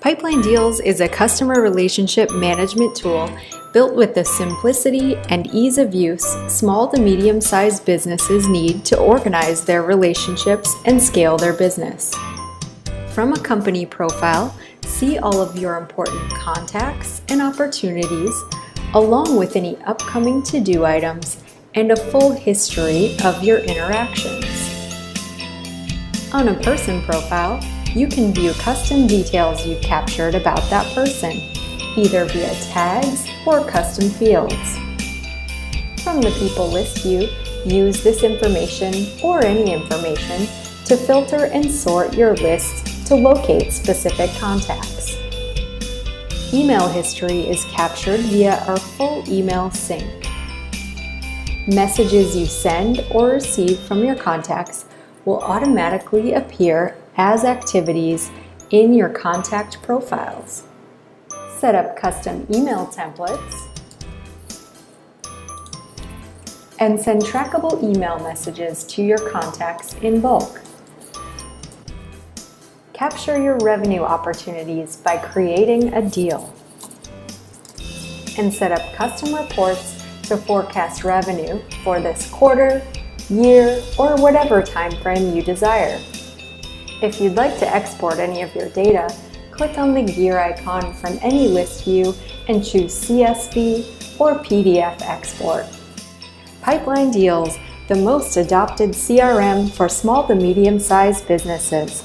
PipelineDeals is a customer relationship management tool built with the simplicity and ease of use small to medium-sized businesses need to organize their relationships and scale their business. From a company profile, see all of your important contacts and opportunities, along with any upcoming to-do items and a full history of your interactions. On a person profile, you can view custom details you've captured about that person, either via tags or custom fields. From the People list view, use this information or any information to filter and sort your list to locate specific contacts. Email history is captured via our full email sync. Messages you send or receive from your contacts will automatically appear as activities in your contact profiles. Set up custom email templates and send trackable email messages to your contacts in bulk. Capture your revenue opportunities by creating a deal. And set up custom reports to forecast revenue for this quarter, year, or whatever time frame you desire. If you'd like to export any of your data, click on the gear icon from any list view and choose CSV or PDF export. PipelineDeals, the most adopted CRM for small to medium-sized businesses.